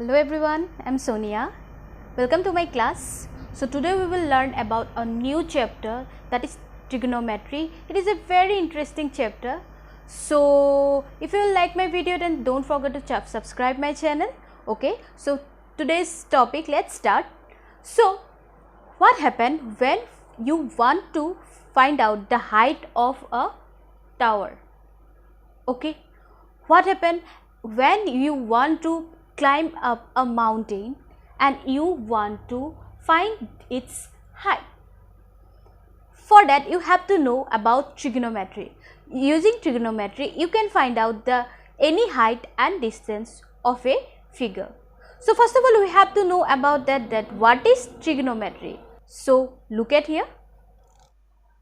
Hello everyone, I am Sonia. Welcome to my class. So today we will learn about a new chapter, that is trigonometry. It is a very interesting chapter. So if you like my video, then don't forget to subscribe my channel. Okay, so today's topic, let's start. So what happened when you want to find out the height of a tower? Okay, what happened when you want to climb up a mountain and you want to find its height? For that you have to know about trigonometry. Using trigonometry you can find out the any height and distance of a figure. So first of all we have to know about that what is trigonometry. So look at here.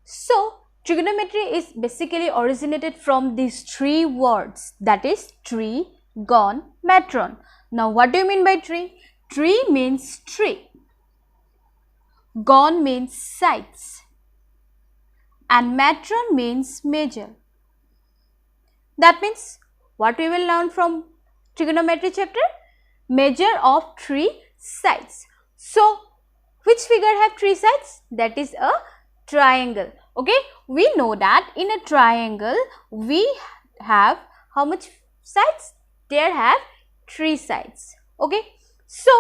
So trigonometry is basically originated from these three words, that is trigonometron. Now what do you mean by tree? Tree means tree, gon means sides, and metron means measure. That means what we will learn from trigonometry chapter? Measure of three sides. So which figure have three sides? That is a triangle. Okay, we know that in a triangle we have how much sides? There have three sides. Okay, so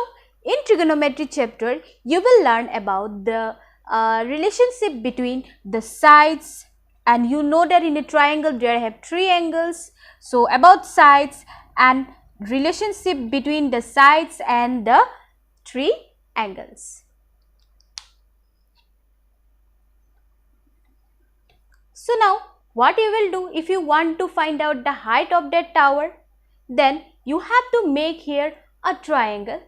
in trigonometry chapter you will learn about the relationship between the sides, and you know that in a triangle there have three angles. So about sides and relationship between the sides and the three angles. So now what you will do if you want to find out the height of that tower? Then you have to make here a triangle.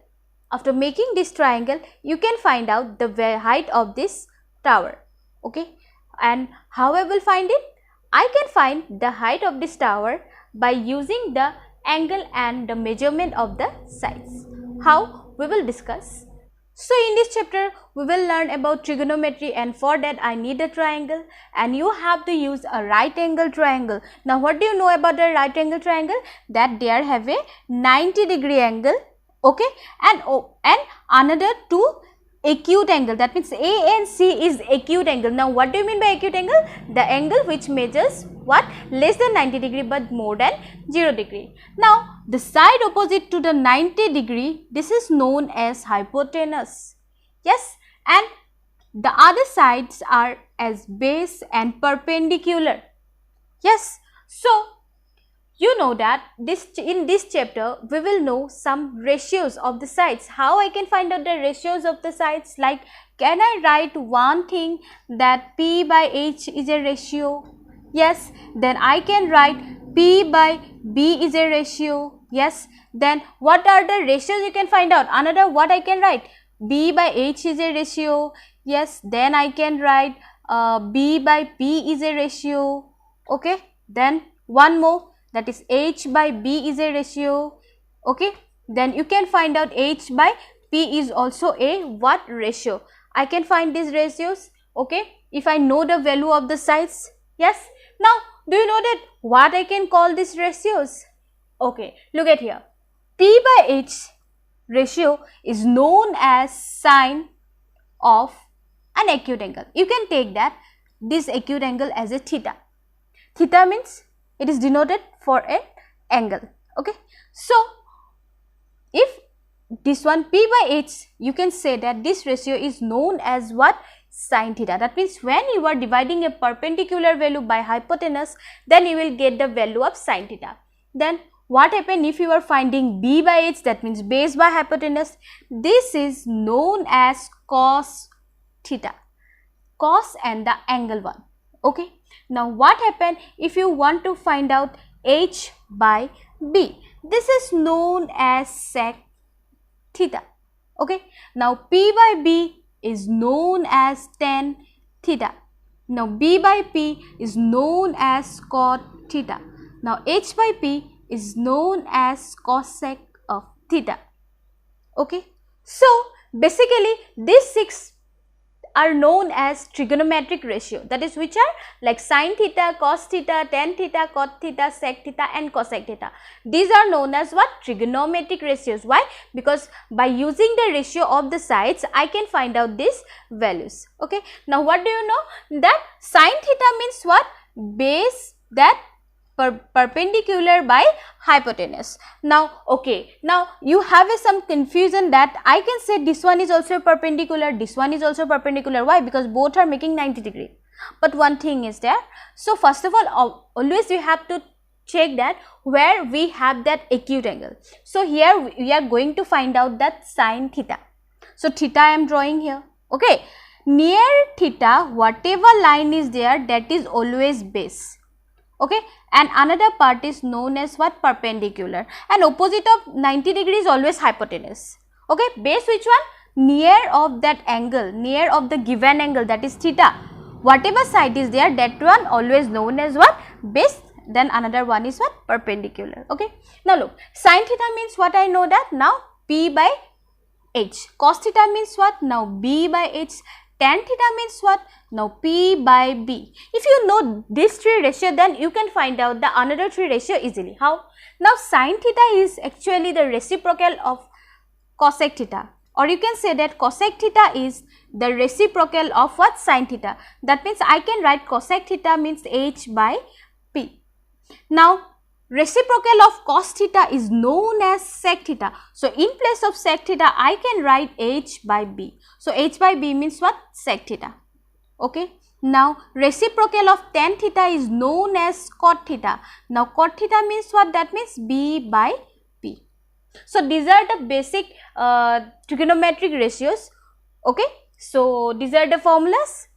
After making this triangle you can find out the height of this tower. Okay, and how I will find it? I can find the height of this tower by using the angle and the measurement of the sides. How? We will discuss. So in this chapter we will learn about trigonometry, and for that I need a triangle and you have to use a right angle triangle. Now what do you know about the right angle triangle? That there have a 90-degree angle, okay, and another two acute angle, that means A and C is acute angle. Now what do you mean by acute angle? The angle which measures what? Less than 90 degree but more than 0 degree. Now the side opposite to the 90 degree, this is known as hypotenuse. Yes, and the other sides are as base and perpendicular. Yes, so you know that in this chapter we will know some ratios of the sides. How I can find out the ratios of the sides? Like, can I write one thing that P by H is a ratio? Yes, then I can write P by B is a ratio. Yes, then what are the ratios you can find out? Another what I can write? B by H is a ratio. Yes, then I can write B by P is a ratio. Okay, then one more, that is H by B is a ratio. Okay, then you can find out H by P is also a what ratio? I can find these ratios, okay, if I know the value of the sides. Yes, now do you know that what I can call these ratios? Okay, look at here. P by H ratio is known as sine of an acute angle. You can take that this acute angle as a theta. Theta means it is denoted for an angle. Okay, so if this one P by H, you can say that this ratio is known as what? Sin theta. That means when you are dividing a perpendicular value by hypotenuse, then you will get the value of sin theta. Then what happens if you are finding B by H, that means base by hypotenuse? This is known as cos theta. Cos and the angle one. Okay, now what happens if you want to find out H by B? This is known as sec theta. Okay, now P by B is known as tan theta. Now B by P is known as cot theta. Now H by P is known as cosec of theta. Okay, so basically these six are known as trigonometric ratio, that is which are like sin theta, cos theta, tan theta, cot theta, sec theta and cosec theta. These are known as what? Trigonometric ratios. Why? Because by using the ratio of the sides I can find out these values. Okay. Now what do you know? That sin theta means what? Base that perpendicular by hypotenuse. Now okay, now you have some confusion that I can say this one is also perpendicular, this one is also perpendicular. Why? Because both are making 90 degree. But one thing is there. So first of all, always you have to check that where we have that acute angle. So here we are going to find out that sin theta. So theta I am drawing here. Okay. Near theta, whatever line is there, that is always base. Okay, and another part is known as what? Perpendicular, and opposite of 90 degree is always hypotenuse. Okay, base which one? Near of that angle, near of the given angle, that is theta. Whatever side is there, that one always known as what? Base. Then another one is what? Perpendicular. Okay, now look, sin theta means what? I know that now P by H. Cos theta means what? Now B by H. Tan theta means what? Now P by B. If you know this three ratio, then you can find out the another three ratio easily. How? Now sin theta is actually the reciprocal of cosec theta, or you can say that cosec theta is the reciprocal of what? Sin theta. That means I can write cosec theta means H by P. Now reciprocal of cos theta is known as sec theta. So in place of sec theta I can write H by B. So H by B means what? Sec theta. Okay. Now reciprocal of tan theta is known as cot theta. Now cot theta means what? That means B by P. So these are the basic trigonometric ratios. Okay. So these are the formulas.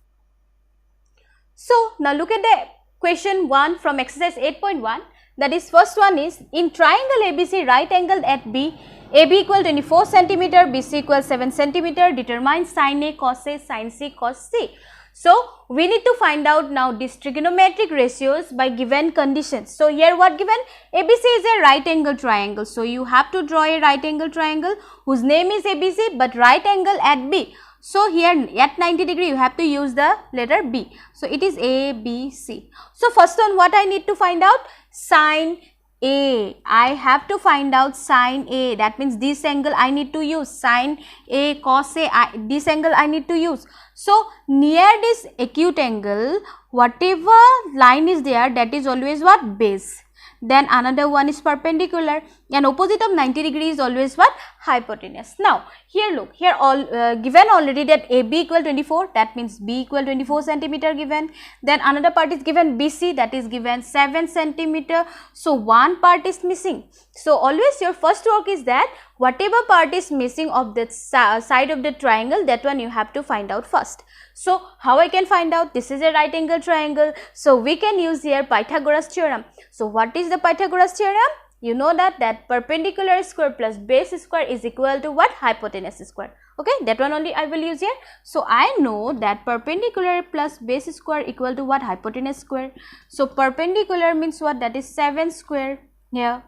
So now look at the question 1 from exercise 8.1. That is, first one is, in triangle ABC right angled at B, AB equal 24 centimeter, BC equal 7 centimeter, determine sin A cos A, sin C cos C. So we need to find out now these trigonometric ratios by given conditions. So here what given? ABC is a right angle triangle. So you have to draw a right angle triangle whose name is ABC but right angle at B. So here at 90 degree you have to use the letter B. So it is A, B, C. So first one, what I need to find out? Sin A. I have to find out sin A. That means this angle I need to use. Sin A cos A, this angle I need to use. So near this acute angle, whatever line is there, that is always what? Base. Then another one is perpendicular, and opposite of 90 degree is always what? Hypotenuse. Now here look, here all given already that AB equal 24, that means B equal 24 centimeter given. Then another part is given BC, that is given 7 centimeter. So one part is missing. So always your first work is that whatever part is missing of the side of the triangle, that one you have to find out first. So how I can find out? This is a right angle triangle. So we can use here Pythagoras theorem. So what is the Pythagoras theorem? You know that perpendicular square plus base square is equal to what? Hypotenuse square. Okay, that one only I will use here. So I know that perpendicular plus base square equal to what? Hypotenuse square. So perpendicular means what? That is 7 square here.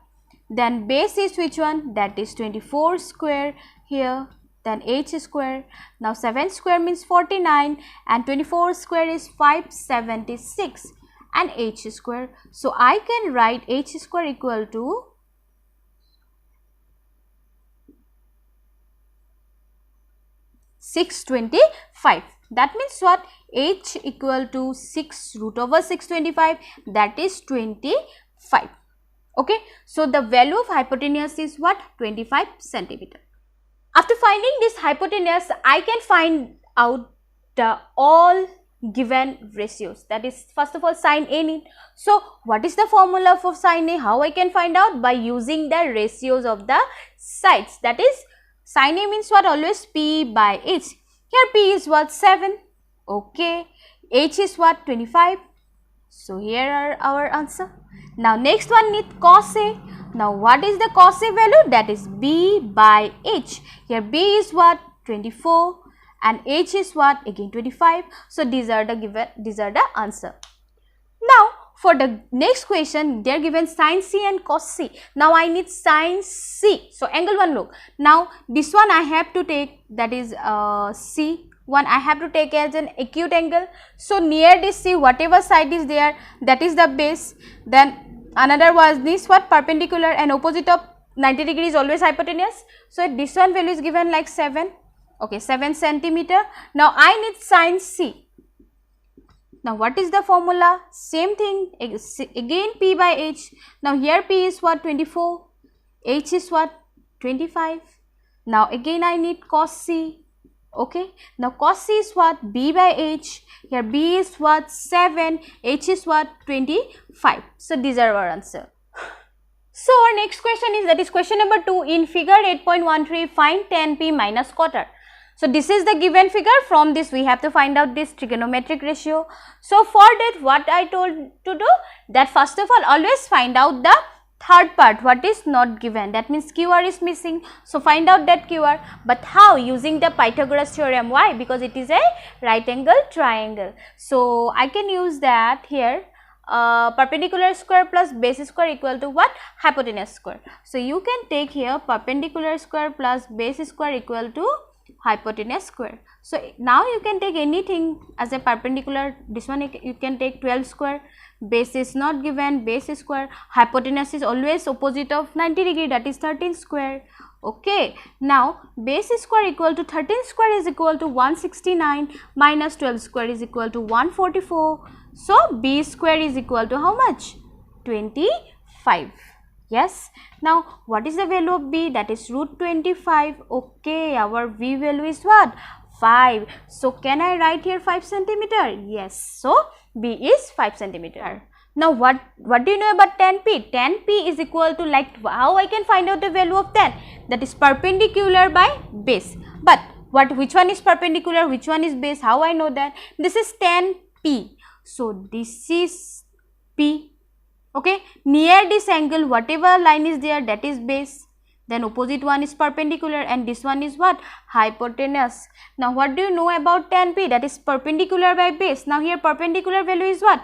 Then base is which one? That is 24 square here. Then h square. Now 7 square means 49 and 24 square is 576 and h square. So I can write h square equal to 625. That means what? H equal to 6 root over 625, that is 25. Okay, so the value of hypotenuse is what? 25 centimeter. After finding this hypotenuse, I can find out the all given ratios. That is, first of all, sin A need. So what is the formula for sin A? How I can find out? By using the ratios of the sides. That is, sin A means what? Always P by H. Here P is what? 7. Okay. H is what? 25. So here are our answer. Now next one need cos A. Now what is the cos A value? That is B by H. Here B is what? 24 and H is what? Again 25. So these are the given, these are the answer. Now for the next question, they are given sin C and cos C. Now I need sin C. So angle 1 look. Now this one I have to take, that is C. one I have to take as an acute angle. So near this C, whatever side is there, that is the base. Then another was this what, perpendicular, and opposite of 90 degree is always hypotenuse. So this one value is given like 7. Okay, 7 centimeter. Now I need sine C. Now what is the formula? Same thing, again P by H. Now here P is what, 24, H is what, 25. Now again I need cos C. Okay, now cos C is what, B by H. Here B is what, 7, H is what, 25. So these are our answer. So our next question is, that is question number 2. In figure 8.13, find tan P minus quarter. So this is the given figure. From this we have to find out this trigonometric ratio. So for that, what I told to do, that first of all always find out the third part, what is not given, that means QR is missing. So find out that QR, but how? Using the Pythagoras theorem. Why? Because it is a right angle triangle. So I can use that here. Perpendicular square plus base square equal to what? Hypotenuse square. So you can take here perpendicular square plus base square equal to hypotenuse square. So now you can take anything as a perpendicular. This one you can take 12 square. Base is not given, base square. Hypotenuse is always opposite of 90 degree, that is 13 square. Okay, now base square equal to 13 square is equal to 169 minus 12 square is equal to 144. So B square is equal to how much? 25. Yes. Now what is the value of B? That is root 25. Okay, our V value is what? 5. So can I write here 5 centimeter? Yes. So B is 5 centimeter. Now what do you know about tan P? Tan P is equal to, like, how I can find out the value of tan? That is perpendicular by base. But which one is perpendicular, which one is base? How I know that? This is tan P. So this is P. Okay, near this angle whatever line is there, that is base. Then opposite one is perpendicular, and this one is what? Hypotenuse. Now what do you know about tan P? That is perpendicular by base. Now here perpendicular value is what?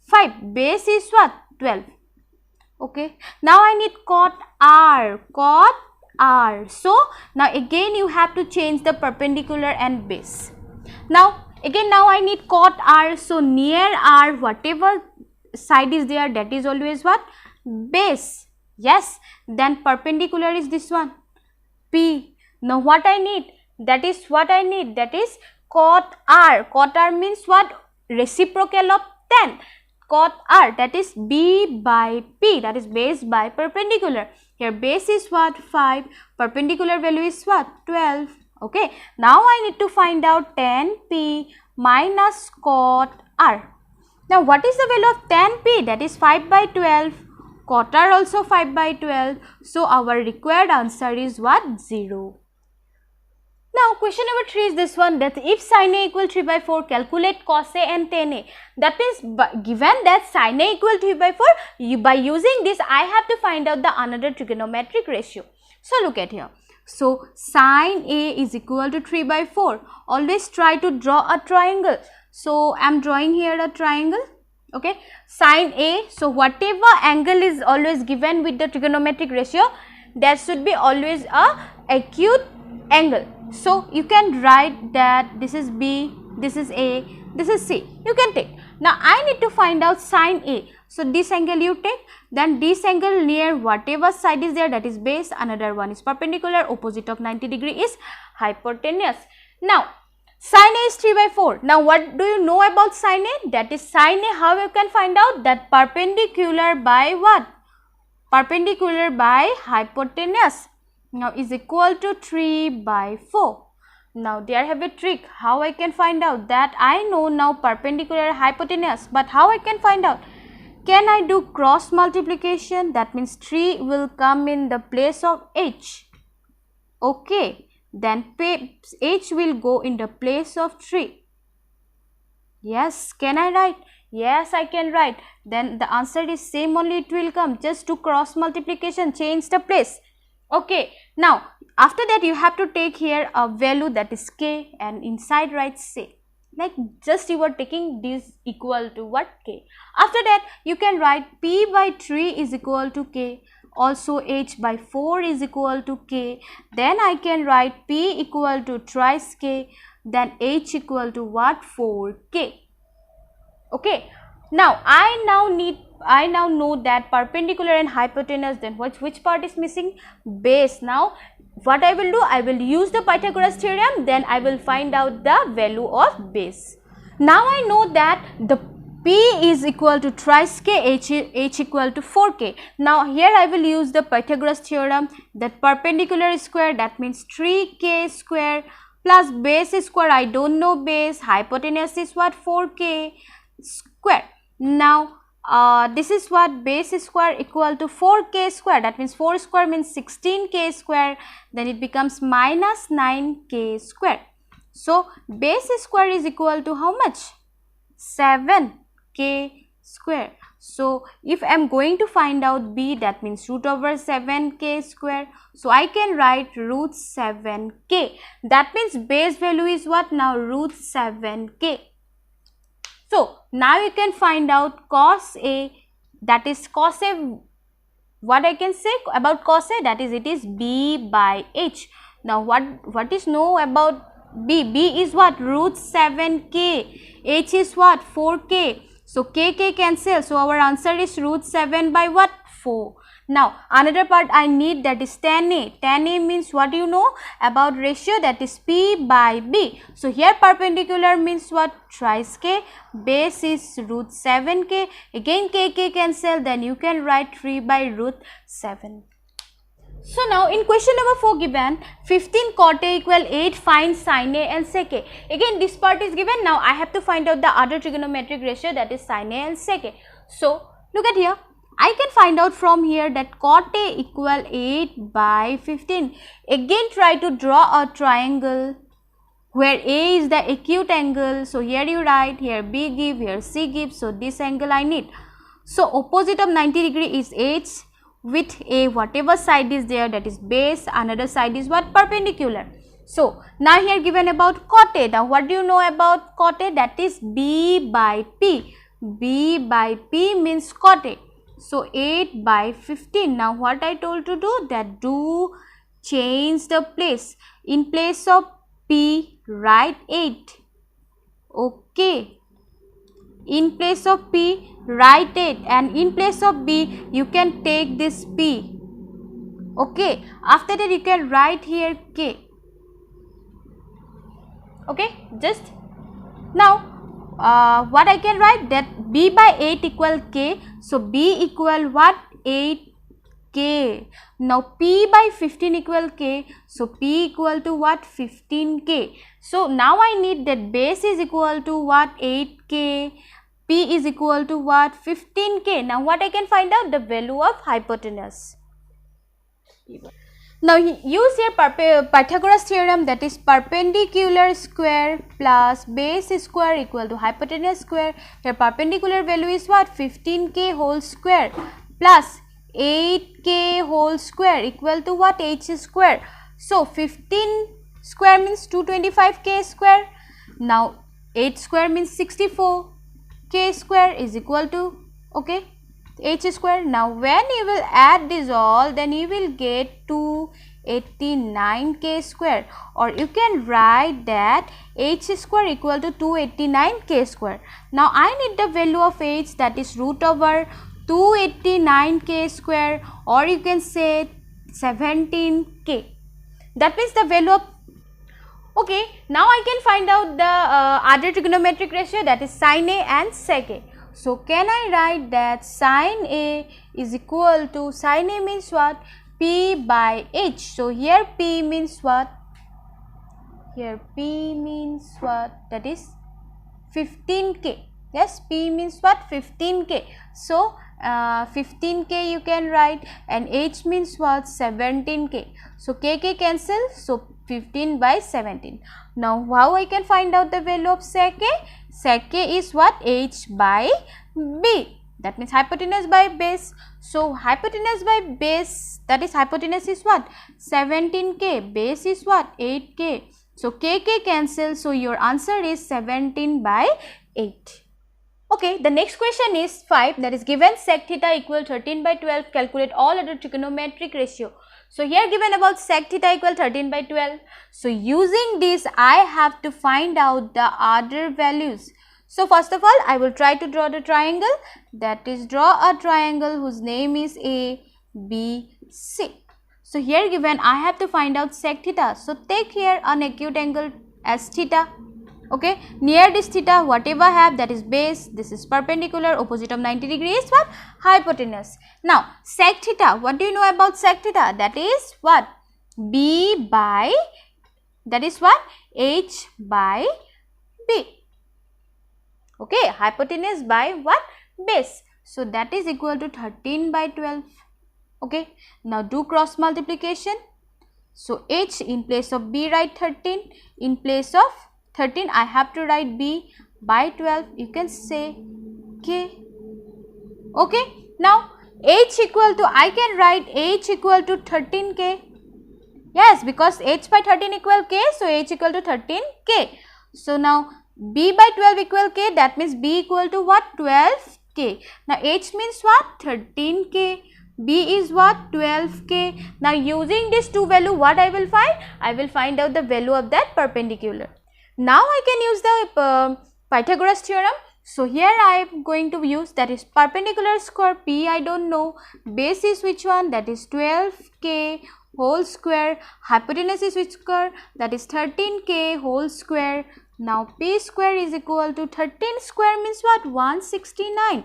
5. Base is what? 12. Okay. Now I need cot R. Cot R. So now again you have to change the perpendicular and base. Now again now I need cot R. So near R whatever side is there, that is always what? Base. Yes. Then perpendicular is this one, P. Now what I need? That is what I need. That is cot R. Cot R means what? Reciprocal of tan. Cot R, that is B by P, that is base by perpendicular. Here base is what? 5. Perpendicular value is what? 12. Okay. Now I need to find out tan P minus cot R. Now what is the value of tan P? That is 5 by 12. Cot R also 5 by 12. So our required answer is what? 0. Now question number 3 is this one, that if sin A equal 3 by 4, calculate cos A and tan A. That means given that sin A equal 3 by 4, by using this I have to find out the another trigonometric ratio. So look at here. So sin A is equal to 3 by 4. Always try to draw a triangle. So I am drawing here a triangle. Okay. Sin A, so whatever angle is always given with the trigonometric ratio, that should be always a acute angle. So you can write that this is B, this is A, this is C. You can take. Now I need to find out sin A. So this angle you take, then this angle near whatever side is there, that is base, another one is perpendicular, opposite of 90 degree is hypotenuse. Now sin A is 3 by 4. Now what do you know about sin A? That is sin A, how you can find out? That perpendicular by what? Perpendicular by hypotenuse. Now is equal to 3 by 4. Now there I have a trick. How I can find out? That I know now perpendicular hypotenuse, but how I can find out? Can I do cross multiplication? That means 3 will come in the place of H. Okay. Then H will go in the place of 3. Yes. Can I write? Yes, I can write. Then the answer is same only, it will come. Just do cross multiplication, change the place. Okay. Now after that you have to take here a value, that is K, and inside write C. Like just you are taking this equal to what? K. After that you can write P by 3 is equal to K. Also H by 4 is equal to K. Then I can write P equal to thrice K. then h equal to what? 4k. Okay. Now I now know that perpendicular and hypotenuse, then which part is missing? Base. Now what I will do? I will use the Pythagoras theorem, then I will find out the value of base. Now I know that the P is equal to thrice k, h equal to 4k. Now here I will use the Pythagoras theorem, that perpendicular square, that means 3k square, plus base square, I don't know base, hypotenuse is what? 4k square. Now this is what? Base square equal to 4k square, that means 4 square means 16k square, then it becomes minus 9k square. So base square is equal to how much? 7k square. So if I am going to find out b, that means root over 7k square. So I can write root 7k. That means base value is what now? Root 7k. So now you can find out cos A, that is cos A, what I can say about cos A, that is it is b by h. Now what is know about b? B is what? Root 7k. H is what? 4k. So k cancel. So our answer is root 7 by what? 4. Now another part I need, that is tan A. Tan A means what you know about ratio, that is P by B. So here perpendicular means what? Thrice k. Base is root 7k. Again k cancel, then you can write 3 by root 7. So now in question number 4 given 15 cot A equal 8, find sin A and sec A. Again this part is given. Now I have to find out the other trigonometric ratio, that is sin A and sec A. So look at here. I can find out from here that cot A equal 8 by 15. Again try to draw a triangle where A is the acute angle. So here you write, here B give, here C give. So this angle I need. So opposite of 90 degree is H, with A whatever side is there, that is base, another side is what? Perpendicular. So now here given about cot A. Now what do you know about cot A? That is B by P. B by P means cot A. So 8 by 15. Now what I told to do? That do change the place. In place of P, write 8. Okay. In place of P, write 8, and in place of B, you can take this P. Okay. After that, you can write here K. Okay. Just now, what I can write, that B by 8 equal K. So B equal what? 8K. Now P by 15 equal K. So P equal to what? 15K. So now I need that base is equal to what? 8K. P is equal to what? 15K. Now what I can find out? The value of hypotenuse. Now use here Pythagoras theorem, that is perpendicular square plus base square equal to hypotenuse square. Here perpendicular value is what? 15k whole square plus 8k whole square equal to what? H square. So 15 square means 225k square. Now 8 square means 64k square is equal to, okay, H square. Now when you will add this all, then you will get 289k square, or you can write that H square equal to 289k square. Now I need the value of H, that is root over 289k square, or you can say 17k. That means the value of, okay, now I can find out the other trigonometric ratio, that is sin A and sec A. So can I write that sin A is equal to, sin A means what? P by H. So here P means what? Here P means what? That is 15k. Yes, P means what? 15k. So 15k you can write, and H means what? 17k. So k cancel. So 15 by 17. Now how I can find out the value of sec A? Sec A is what? H by B. That means hypotenuse by base. So hypotenuse by base, that is hypotenuse is what? 17k. Base is what? 8k. So k cancel. So your answer is 17 by 8. Okay, the next question is 5, that is given sec theta equal 13 by 12, calculate all other trigonometric ratio. So here given about sec theta equal 13 by 12. So using this I have to find out the other values. So first of all I will try to draw the triangle, that is draw a triangle whose name is A, B, C. So here given I have to find out sec theta. So take here an acute angle as theta. Okay, near this theta whatever I have, that is base, this is perpendicular, opposite of 90 degree is what? Hypotenuse. Now sec theta, what do you know about sec theta? That is what? B by, that is what? H by B. Okay, hypotenuse by what? Base. So that is equal to 13 by 12. Okay, now do cross multiplication. So H in place of B write 13, in place of 13 I have to write B, by 12 you can say K. Okay, now H equal to, I can write H equal to 13K. Yes, because H by 13 equal K, so H equal to 13K. So now B by 12 equal K, that means B equal to what? 12K. Now H means what? 13K. B is what? 12K. Now using this two value, what I will find? I will find out the value of that perpendicular. Now I can use the Pythagoras theorem. So here I am going to use, that is perpendicular square P I don't know, base is which one? That is 12K whole square, hypotenuse is which square? That is 13K whole square. Now P square is equal to 13 square means what? 169.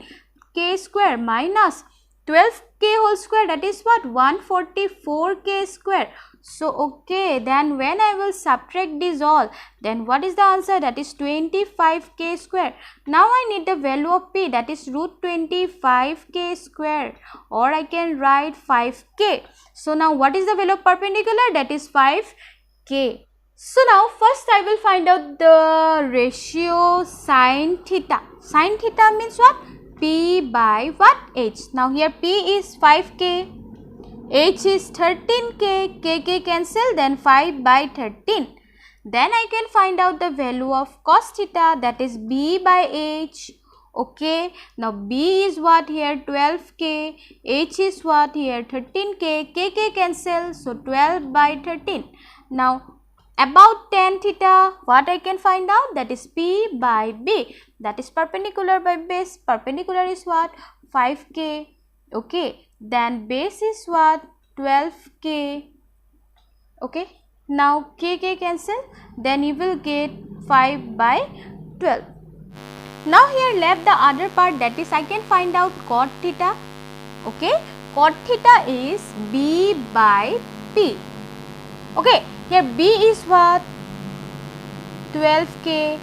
K square minus 12K whole square, that is what? 144K square. So okay, then when I will subtract this all, then what is the answer? That is 25K square. Now I need the value of P, that is root 25K square, or I can write 5K. So now what is the value of perpendicular? That is 5K. So now first I will find out the ratio sin theta. Sin theta means what? P by what? H. Now here P is 5K. H is 13K, K cancel, then 5 by 13. Then I can find out the value of cos theta, that is B by H. Okay, now B is what here? 12K, H is what here? 13K, K cancel, so 12 by 13. Now about tan theta, what I can find out? That is P by B, that is perpendicular by base. Perpendicular is what? 5K. Okay, then base is what? 12K. Okay, now K cancel, then you will get 5 by 12. Now here left the other part, that is I can find out cot theta. Okay, cot theta is B by P. Okay, here B is what? 12K,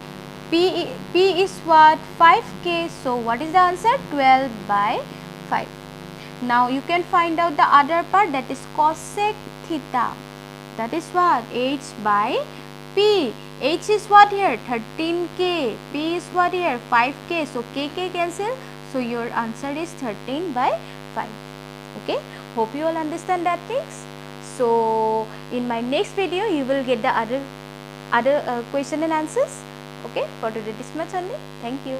P is what? 5K. So what is the answer? 12 by 5. Now you can find out the other part, that is cosec theta. That is what? H by P. H is what here? 13K. P is what here? 5K. So K cancel. So your answer is 13 by 5. Okay. Hope you all understand that things. So in my next video you will get the other question and answers. Okay. For today this much only. Thank you.